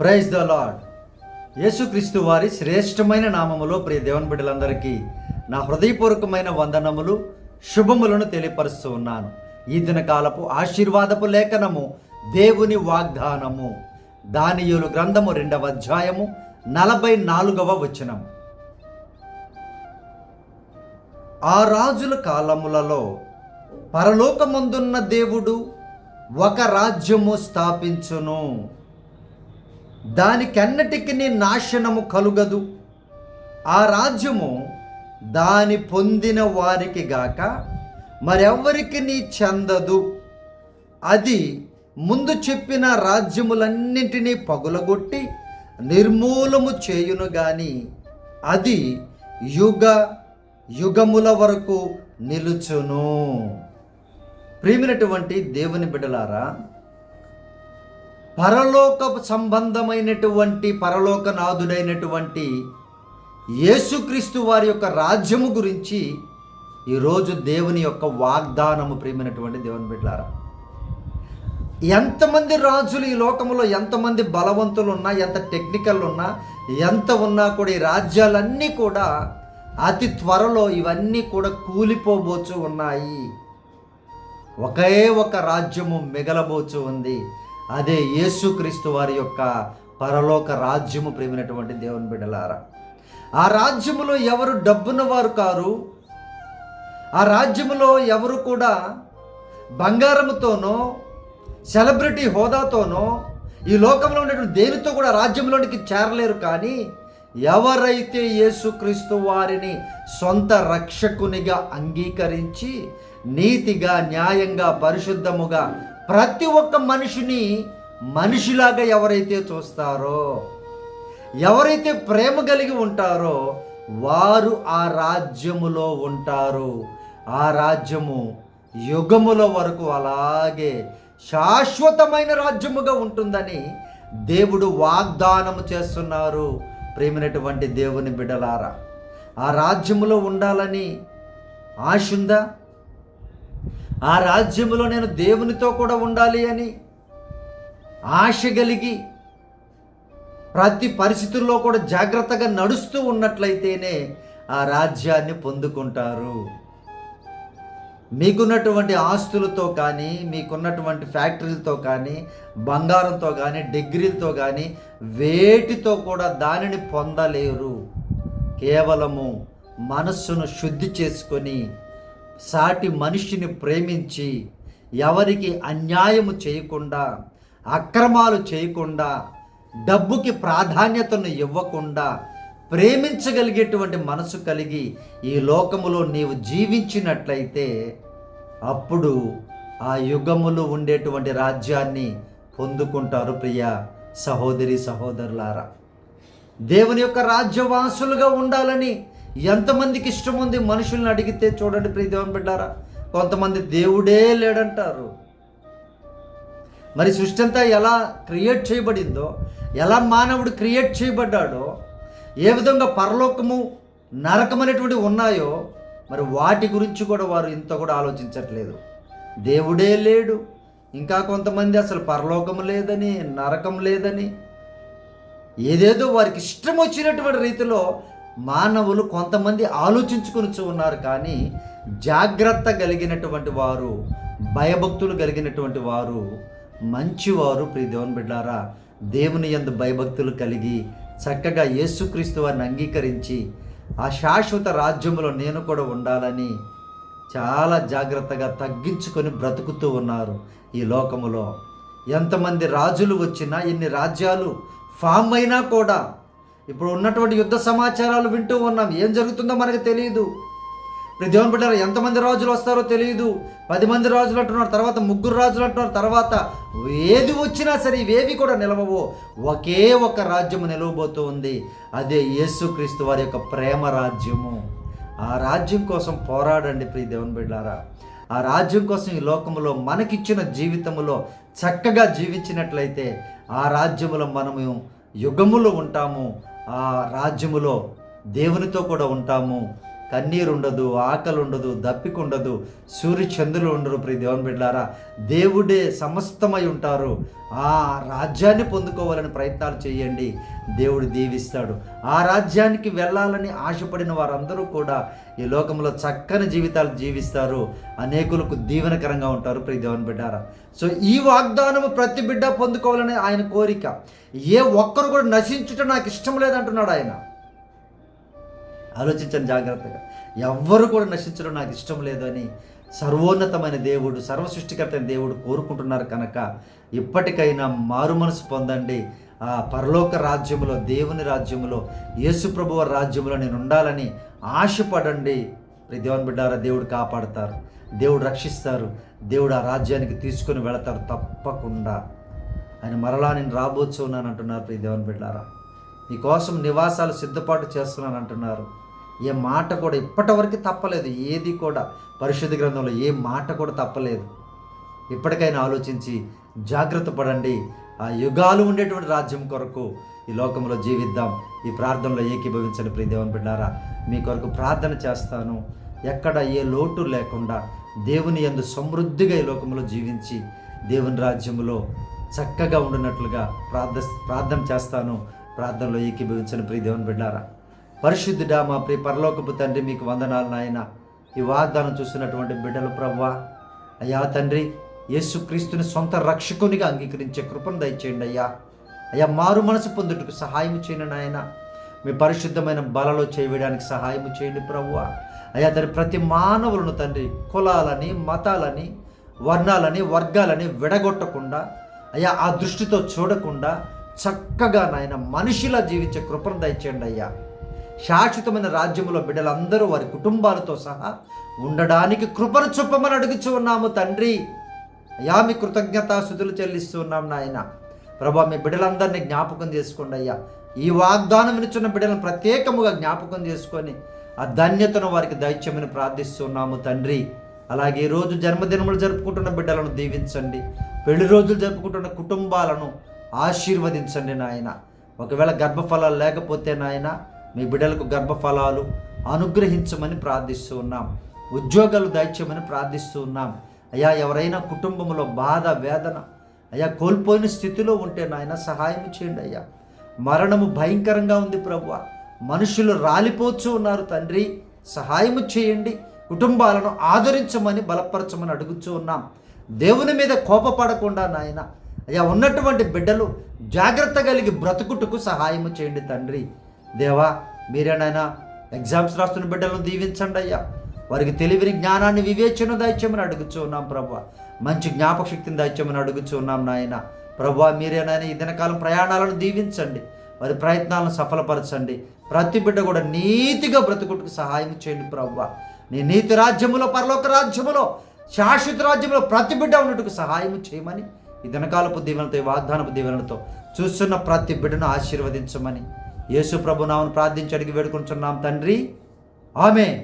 Praise the lord. యేసుక్రీస్తు వారి శ్రేష్టమైన నామములో ప్రియ దేవుని బిడ్డలందరికీ నా హృదయపూర్వకమైన వందనములు, శుభములను తెలియపరుస్తూ ఉన్నాను. ఈ దినకాలపు ఆశీర్వాదపు లేఖనము, దేవుని వాగ్దానము, దానియేలు గ్రంథము 2వ అధ్యాయము 44వ వచనం. ఆ రాజుల కాలములలో పరలోకమందున్న దేవుడు ఒక రాజ్యము స్థాపించును, దానికెన్నటికి నాశనము కలుగదు. ఆ రాజ్యము దాని పొందిన వారికి గాక మరెవ్వరికి చెందదు. అది ముందు చెప్పిన రాజ్యములన్నింటినీ పగులగొట్టి నిర్మూలము చేయును గాని అది యుగ యుగముల వరకు నిలుచును. ప్రియమైనటువంటి దేవుని బిడ్డలారా, పరలోక సంబంధమైనటువంటి పరలోకనాథుడైనటువంటి యేసుక్రీస్తు వారి యొక్క రాజ్యము గురించి ఈరోజు దేవుని యొక్క వాగ్దానము. ప్రియమైనటువంటి దేవుని బిడ్డలారా, ఎంతమంది రాజులు ఈ లోకంలో, ఎంతమంది బలవంతులు ఉన్నా, ఎంత టెక్నికల్ ఉన్నా, ఎంత ఉన్నా కూడా ఈ రాజ్యాలన్నీ కూడా అతి త్వరలో ఇవన్నీ కూడా కూలిపోబోచు ఉన్నాయి. ఒకే ఒక రాజ్యము మిగలబోచు ఉంది, అదే యేసుక్రీస్తు వారి యొక్క పరలోక రాజ్యము. ప్రియమైనటువంటి దేవుని బిడ్డలారా, ఆ రాజ్యములో ఎవరు డబ్బున్న వారు కారు. ఆ రాజ్యములో ఎవరు కూడా బంగారముతోనో సెలబ్రిటీ హోదాతోనో ఈ లోకంలో ఉన్నటువంటి దేనితో కూడా రాజ్యంలోనికి చేరలేరు. కానీ ఎవరైతే యేసుక్రీస్తు వారిని సొంత రక్షకునిగా అంగీకరించి నీతిగా, న్యాయంగా, పరిశుద్ధముగా ప్రతి ఒక్క మనిషిని మనిషిలాగా ఎవరైతే చూస్తారో, ఎవరైతే ప్రేమ కలిగి ఉంటారో వారు ఆ రాజ్యములో ఉంటారు. ఆ రాజ్యము యుగముల వరకు అలాగే శాశ్వతమైన రాజ్యముగా ఉంటుందని దేవుడు వాగ్దానము చేస్తున్నారు. ప్రేమైనటువంటి దేవుని బిడ్డలారా, ఆ రాజ్యములో ఉండాలని ఆశ ఉందా? ఆ రాజ్యములో నేను దేవునితో కూడా ఉండాలి అని ఆశ కలిగి ప్రతి పరిస్థితుల్లో కూడా జాగ్రత్తగా నడుస్తూ ఉన్నట్లయితేనే ఆ రాజ్యాన్ని పొందుకుంటారు. మీకున్నటువంటి ఆస్తులతో కానీ, మీకున్నటువంటి ఫ్యాక్టరీలతో కానీ, బంగారంతో కానీ, డిగ్రీలతో కానీ వేటితో కూడా దానిని పొందలేరు. కేవలము మనస్సును శుద్ధి చేసుకొని సాటి మనిషిని ప్రేమించి ఎవరికి అన్యాయము చేయకుండా, అక్రమాలు చేయకుండా, డబ్బుకి ప్రాధాన్యతను ఇవ్వకుండా ప్రేమించగలిగేటువంటి మనసు కలిగి ఈ లోకములో నీవు జీవించినట్లయితే అప్పుడు ఆ యుగములు ఉండేటువంటి రాజ్యాన్ని పొందుకుంటారు. ప్రియ సహోదరి సహోదరులారా, దేవుని యొక్క రాజ్యవాసులుగా ఉండాలని ఎంతమందికి ఇష్టం ఉంది? మనుషుల్ని అడిగితే చూడండి ప్రియ దేవుని బిడ్డారా, కొంతమంది దేవుడే లేడంటారు. మరి సృష్టి అంతా ఎలా క్రియేట్ చేయబడిందో, ఎలా మానవుడు క్రియేట్ చేయబడ్డాడో, ఏ విధంగా పరలోకము నరకం అనేటువంటి ఉన్నాయో, మరి వాటి గురించి కూడా వారు ఇంత కూడా ఆలోచించట్లేదు. దేవుడే లేడు, ఇంకా కొంతమంది అసలు పరలోకము లేదని, నరకం లేదని, ఏదేదో వారికి ఇష్టం వచ్చినటువంటి రీతిలో మానవులు కొంతమంది ఆలోచించుకొని ఉన్నారు. కానీ జాగ్రత్త కలిగినటువంటి వారు, భయభక్తులు కలిగినటువంటి వారు, మంచివారు ప్రియ దేవుని బిడ్డారా, దేవుని యందు భయభక్తులు కలిగి చక్కగా యేసుక్రీస్తు వారిని అంగీకరించి ఆ శాశ్వత రాజ్యంలో నేను కూడా ఉండాలని చాలా జాగ్రత్తగా తగ్గించుకొని బ్రతుకుతూ ఉన్నారు. ఈ లోకములో ఎంతమంది రాజులు వచ్చినా, ఎన్ని రాజ్యాలు ఫామ్ అయినా కూడా ఇప్పుడు ఉన్నటువంటి యుద్ధ సమాచారాలు వింటూ ఉన్నాం. ఏం జరుగుతుందో మనకు తెలియదు. ఇప్పుడు దేవుని బిడ్డలారా, ఎంతమంది రాజులు వస్తారో తెలియదు. 10 మంది రాజులు అంటున్నారు, తర్వాత 3 రాజులు అంటున్నారు, తర్వాత ఏది వచ్చినా సరే ఇవేవి కూడా నిలవవు. ఒకే ఒక రాజ్యము నిలవబోతూ ఉంది, అదే యేసుక్రీస్తు వారి యొక్క ప్రేమ రాజ్యము. ఆ రాజ్యం కోసం పోరాడండి ప్రియ దేవుని బిడ్డలారా. ఆ రాజ్యం కోసం ఈ లోకములో మనకిచ్చిన జీవితములో చక్కగా జీవించినట్లయితే ఆ రాజ్యములో మనము యుగములో ఉంటాము. ఆ రాజ్యములో దేవునితో కూడా ఉంటాము. కన్నీరు ఉండదు, ఆకలి ఉండదు, దప్పిక ఉండదు, సూర్య చంద్రులు ఉండరు. ప్రియ దేవుని బిడ్డలారా, దేవుడే సమస్తమై ఉంటారు. ఆ రాజ్యాన్ని పొందుకోవాలని ప్రయత్నాలు చేయండి, దేవుడు దీవిస్తాడు. ఆ రాజ్యానికి వెళ్ళాలని ఆశపడిన వారందరూ కూడా ఈ లోకంలో చక్కని జీవితాలు జీవిస్తారు, అనేకులకు దీవెనకరంగా ఉంటారు. ప్రియ దేవుని బిడ్డారా, సో ఈ వాగ్దానము ప్రతి బిడ్డ పొందుకోవాలని ఆయన కోరిక. ఏ ఒక్కరు కూడా నశించుట నాకు ఇష్టం లేదంటున్నాడు ఆయన. ఆలోచించండి జాగ్రత్తగా. ఎవ్వరు కూడా నశించడం నాకు ఇష్టం లేదు అని సర్వోన్నతమైన దేవుడు, సర్వ సృష్టికర్త అయిన దేవుడు కోరుకుంటున్నారు కనుక ఇప్పటికైనా మారు మనసు పొందండి. ఆ పరలోక రాజ్యములో, దేవుని రాజ్యములో, యేసు ప్రభువు రాజ్యములో నేను ఉండాలని ఆశపడండి. దేవుని బిడ్డారా, దేవుడు కాపాడతారు, దేవుడు రక్షిస్తారు, దేవుడు ఆ రాజ్యానికి తీసుకుని వెళతారు తప్పకుండా. ఆయన మరలా నేను రాబోతున్నాను అంటున్నారు. దేవుని బిడ్డారా, మీకోసం నివాసాలు సిద్ధపాటు చేస్తున్నాను అంటున్నారు. ఏ మాట కూడా ఇప్పటివరకు తప్పలేదు, ఏది కూడా పరిశుద్ధ గ్రంథంలో ఏ మాట కూడా తప్పలేదు. ఇప్పటికైనా ఆలోచించి జాగ్రత్త పడండి. ఆ యుగాలు ఉండేటువంటి రాజ్యం కొరకు ఈ లోకంలో జీవిద్దాం. ఈ ప్రార్థనలో ఏకీభవించండి. ప్రియ దేవుని బిడ్డారా, మీ కొరకు ప్రార్థన చేస్తాను. ఎక్కడ ఏ లోటు లేకుండా దేవుని యందు సమృద్ధిగా ఈ లోకంలో జీవించి దేవుని రాజ్యములో చక్కగా ఉండినట్లుగా ప్రార్థన చేస్తాను. ప్రార్థనలో ఏకీభవించండి. ప్రియ దేవుని బిడ్డారా, పరిశుద్ధుడా మా ప్రియ పరలోకపు తండ్రి, మీకు వందనాలు నాయన. ఈ వాగ్దానం చూస్తున్నటువంటి బిడ్డలు ప్రభువా, అయ్యా తండ్రి, యేసుక్రీస్తుని సొంత రక్షకునిగా అంగీకరించే కృపను దయచేయండి అయ్యా. అయ్యా మారు మనసు పొందుటకు సహాయం చేయండి నాయన. మీ పరిశుద్ధమైన బలలో చేయడానికి సహాయం చేయండి ప్రభువా. అయ్యా తండ్రి, ప్రతి మానవులను తండ్రి కులాలని, మతాలని, వర్ణాలని, వర్గాలని విడగొట్టకుండా అయ్యా ఆ దృష్టితో చూడకుండా చక్కగా నాయన మనిషిలా జీవించే కృపను దయచేయండి అయ్యా. శాశ్వతమైన రాజ్యంలో బిడ్డలందరూ వారి కుటుంబాలతో సహా ఉండడానికి కృపను చూపమని అడుగుచూ ఉన్నాము తండ్రి. అయ్యా మీ కృతజ్ఞతాస్తుతులు చెల్లిస్తూ ఉన్నాం నాయన. ప్రభా, మీ బిడ్డలందరినీ జ్ఞాపకం చేసుకోండి అయ్యా. ఈ వాగ్దానం వినుచున్న బిడ్డలను ప్రత్యేకముగా జ్ఞాపకం చేసుకొని ఆ ధన్యతను వారికి దయచేయమని ప్రార్థిస్తున్నాము తండ్రి. అలాగే ఈరోజు జన్మదినములు జరుపుకుంటున్న బిడ్డలను దీవించండి. పెళ్లి రోజులు జరుపుకుంటున్న కుటుంబాలను ఆశీర్వదించండి నాయన. ఒకవేళ గర్భఫలాలు లేకపోతే నాయన, మీ బిడ్డలకు గర్భఫలాలు అనుగ్రహించమని ప్రార్థిస్తూ ఉన్నాం. ఉద్యోగాలు దయచేయమని ప్రార్థిస్తూ ఉన్నాం అయ్యా. ఎవరైనా కుటుంబంలో బాధ, వేదన అయ్యా కోల్పోయిన స్థితిలో ఉంటే నాయన సహాయం చేయండి అయ్యా. మరణము భయంకరంగా ఉంది ప్రభువా, మనుషులు రాలిపోతూ ఉన్నారు తండ్రి, సహాయము చేయండి. కుటుంబాలను ఆదరించమని బలపరచమని అడుగుతూ ఉన్నాం. దేవుని మీద కోపపడకుండా నాయన అయ్యా ఉన్నటువంటి బిడ్డలు జాగ్రత్త కలిగి బ్రతుకుటకు సహాయము చేయండి తండ్రి. దేవా, మీరేనైనా ఎగ్జామ్స్ రాస్తున్న బిడ్డలను దీవించండి అయ్యా. వారికి తెలివిని, జ్ఞానాన్ని, వివేచన దయచేయమని అడుగుచూ ఉన్నాం ప్రభువా. మంచి జ్ఞాపక శక్తిని దయచేయమని అడుగుచూ ఉన్నాం నాయన. ప్రభువా, మీరేనైనా ఈ దినకాలం ప్రయాణాలను దీవించండి, వారి ప్రయత్నాలను సఫలపరచండి. ప్రతి బిడ్డ కూడా నీతిగా బ్రతుకుటకు సహాయం చేయండి ప్రభువా. నీ నీతి రాజ్యములో, పరలోక రాజ్యములో, శాశ్వత రాజ్యంలో ప్రతి బిడ్డ ఉన్నట్టుకు సహాయం చేయమని ఈ దినకాలపు దీవెనతో, ఈ వాగ్దానపు దీవెనలతో చూస్తున్న ప్రతి బిడ్డను ఆశీర్వదించమని యేసు ప్రభు నామమున ప్రార్థించి అడిగి వేడుకుంటున్నాం తండ్రి. ఆమేన్.